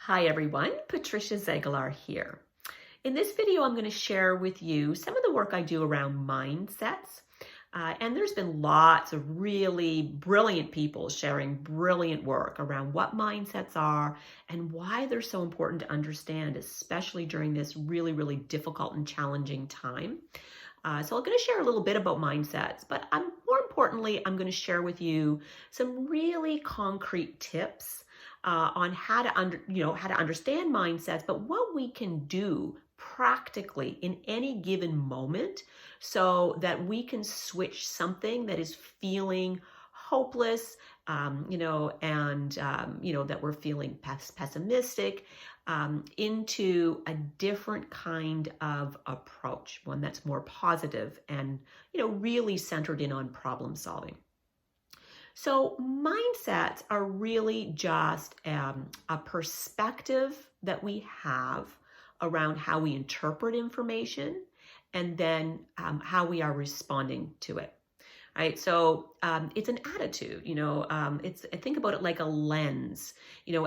Hi everyone, Patricia Zegelar here. In this video, I'm going to share with you some of the work I do around mindsets. And there's been lots of really brilliant people sharing brilliant work around what mindsets are and why they're so important to understand, especially during this really, really difficult and challenging time. So I'm going to share a little bit about mindsets, but more importantly, I'm going to share with you some really concrete tips on how to understand mindsets, but what we can do practically in any given moment so that we can switch something that is feeling hopeless, that we're feeling pessimistic, into a different kind of approach, one that's more positive and, really centered in on problem solving. So mindsets are really just a perspective that we have around how we interpret information and then how we are responding to it. Right, so it's an attitude. I think about it like a lens.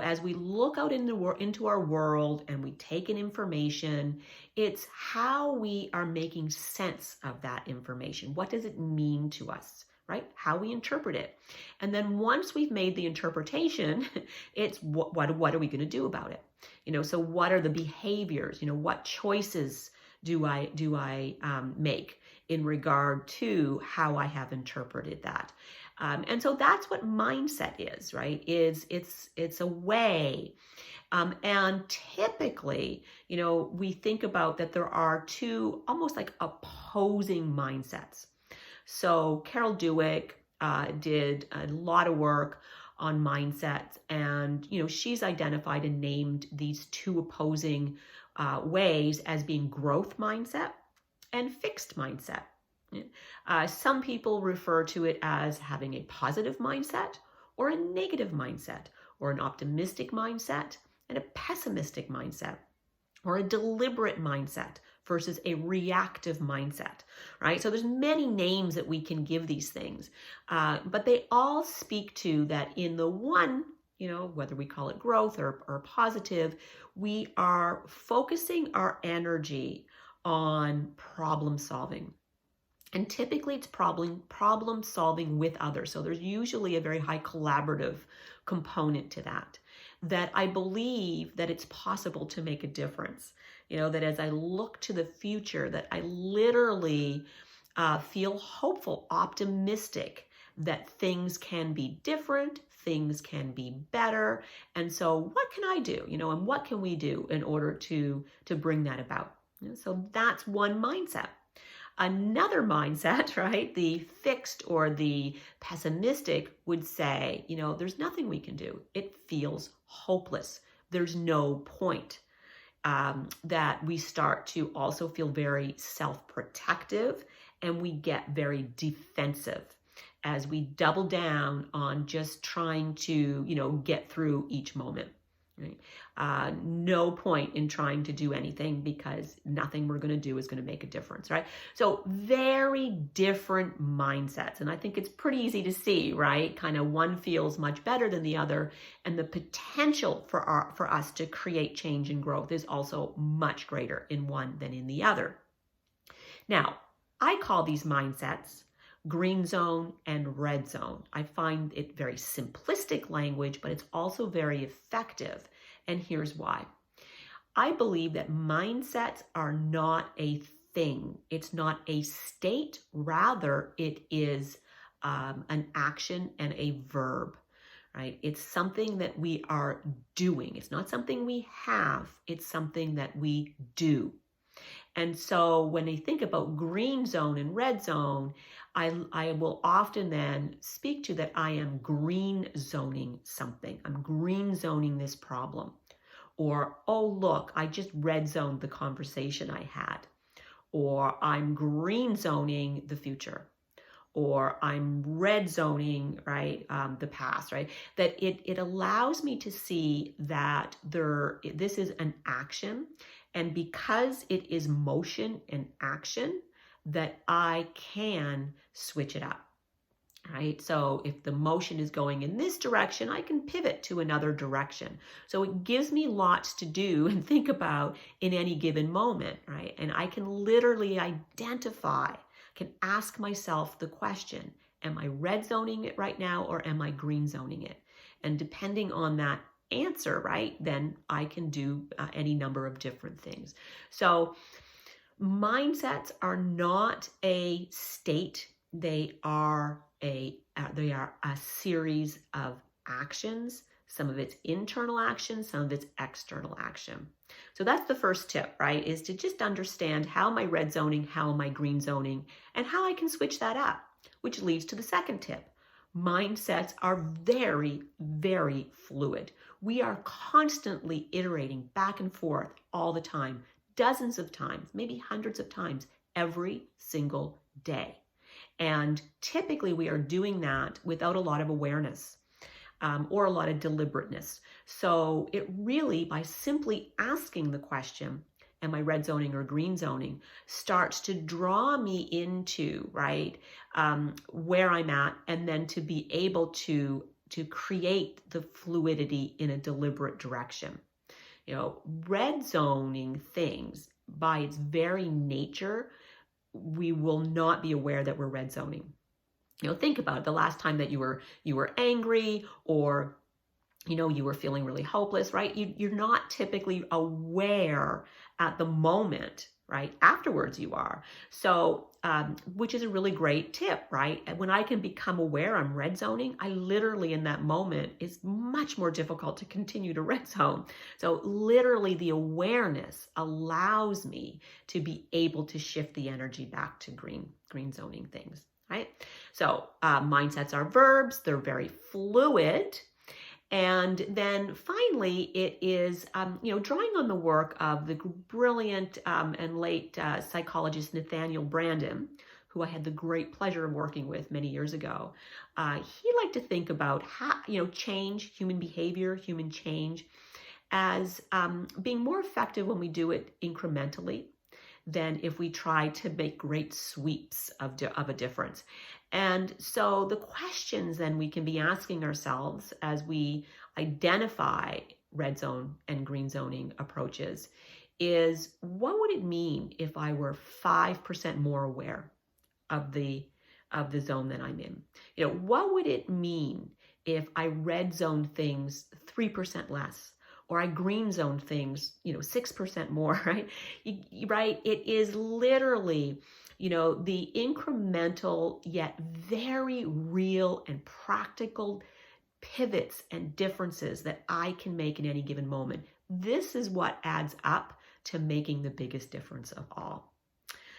As we look out into our world and we take in information, it's how we are making sense of that information. What does it mean to us? Right? How we interpret it. And then once we've made the interpretation, it's what are we going to do about it? So what are the behaviors? What choices do I make in regard to how I have interpreted that? And so that's what mindset is, right? It's a way. And typically, we think about that there are two almost like opposing mindsets. So Carol Dweck did a lot of work on mindsets, and she's identified and named these two opposing ways as being growth mindset and fixed mindset. Some people refer to it as having a positive mindset or a negative mindset, or an optimistic mindset and a pessimistic mindset, or a deliberate mindset versus a reactive mindset, right? So there's many names that we can give these things, but they all speak to that in the one, whether we call it growth or positive, we are focusing our energy on problem solving. And typically it's problem solving with others. So there's usually a very high collaborative component to that I believe that it's possible to make a difference. That as I look to the future, that I literally feel hopeful, optimistic that things can be different, things can be better. And so what can I do, and what can we do in order to bring that about? So that's one mindset. Another mindset, right, the fixed or the pessimistic would say, there's nothing we can do. It feels hopeless. There's no point. That we start to also feel very self-protective, and we get very defensive as we double down on just trying to, get through each moment. Right? No point in trying to do anything because nothing we're going to do is going to make a difference, right? So very different mindsets. And I think it's pretty easy to see, right? Kind of one feels much better than the other. And the potential for us to create change and growth is also much greater in one than in the other. Now, I call these mindsets green zone and red zone. I find it very simplistic language, but it's also very effective. And here's why. I believe that mindsets are not a thing. It's not a state. Rather, it is an action and a verb, right? It's something that we are doing. It's not something we have. It's something that we do. And so when I think about green zone and red zone, I will often then speak to that I am green zoning something. I'm green zoning this problem. Or, oh, look, I just red zoned the conversation I had. Or I'm green zoning the future. Or I'm red zoning, right, the past, right? That it allows me to see that this is an action. And because it is motion and action, that I can switch it up. right? So if the motion is going in this direction, I can pivot to another direction. So it gives me lots to do and think about in any given moment, right? And I can literally identify, can ask myself the question, am I red zoning it right now or am I green zoning it? And depending on that answer, right, then I can do any number of different things. So mindsets are not a state. They are a series of actions. Some of it's internal action, some of it's external action. So that's the first tip, right? Is to just understand how am I red zoning, how am I green zoning, and how I can switch that up, which leads to the second tip. Mindsets are very, very fluid. We are constantly iterating back and forth all the time, dozens of times, maybe hundreds of times every single day. And typically we are doing that without a lot of awareness or a lot of deliberateness. So it really, by simply asking the question, am I red zoning or green zoning, starts to draw me into, right, where I'm at, and then to be able to create the fluidity in a deliberate direction. You know, red zoning things by its very nature, we will not be aware that we're red zoning. You know, think about it. The last time that you were angry, or you were feeling really hopeless, right? You're not typically aware at the moment, right? Afterwards you are. So, which is a really great tip, right? And when I can become aware I'm red zoning, I literally in that moment, it's much more difficult to continue to red zone. So literally the awareness allows me to be able to shift the energy back to green zoning things, right? So mindsets are verbs. They're very fluid. And then finally, it is, drawing on the work of the brilliant and late psychologist Nathaniel Branden, who I had the great pleasure of working with many years ago. He liked to think about how, change, human behavior, human change, as being more effective when we do it incrementally than if we try to make great sweeps of a difference. And so the questions then we can be asking ourselves as we identify red zone and green zoning approaches is, what would it mean if I were 5% more aware of the zone that I'm in? What would it mean if I red zone things 3% less? Or I green zone things, 6% more, right? Right? It is literally, the incremental yet very real and practical pivots and differences that I can make in any given moment. This is what adds up to making the biggest difference of all.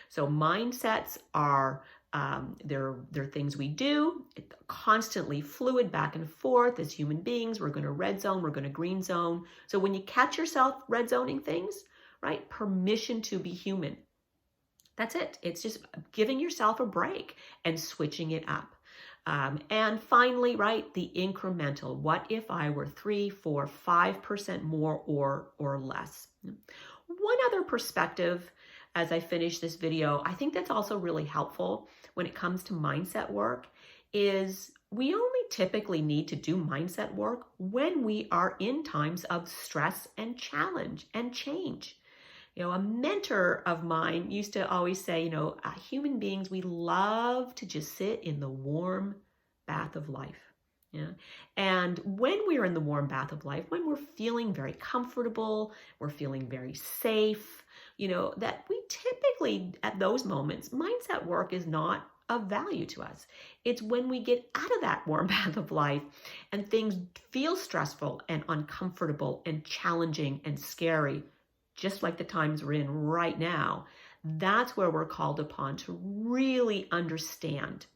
So mindsets are they're things we do, constantly fluid back and forth as human beings. We're going to red zone, we're going to green zone. So when you catch yourself red zoning things, right, permission to be human. That's it. It's just giving yourself a break and switching it up. And finally, right, the incremental. What if I were 3, 4, 5% more or less? One other perspective as I finish this video, I think that's also really helpful when it comes to mindset work, is we only typically need to do mindset work when we are in times of stress and challenge and change. A mentor of mine used to always say, human beings, we love to just sit in the warm bath of life. Yeah. And when we're in the warm bath of life, when we're feeling very comfortable, we're feeling very safe, that we typically at those moments, mindset work is not of value to us. It's when we get out of that warm bath of life and things feel stressful and uncomfortable and challenging and scary, just like the times we're in right now, that's where we're called upon to really understand,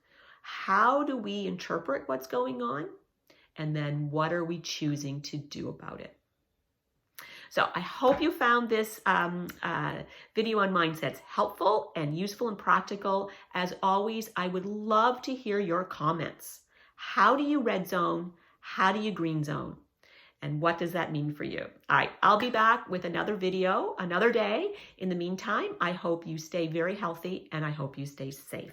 how do we interpret what's going on? And then what are we choosing to do about it? So I hope you found this video on mindsets helpful and useful and practical. As always, I would love to hear your comments. How do you red zone? How do you green zone? And what does that mean for you? All right, I'll be back with another video, another day. In the meantime, I hope you stay very healthy and I hope you stay safe.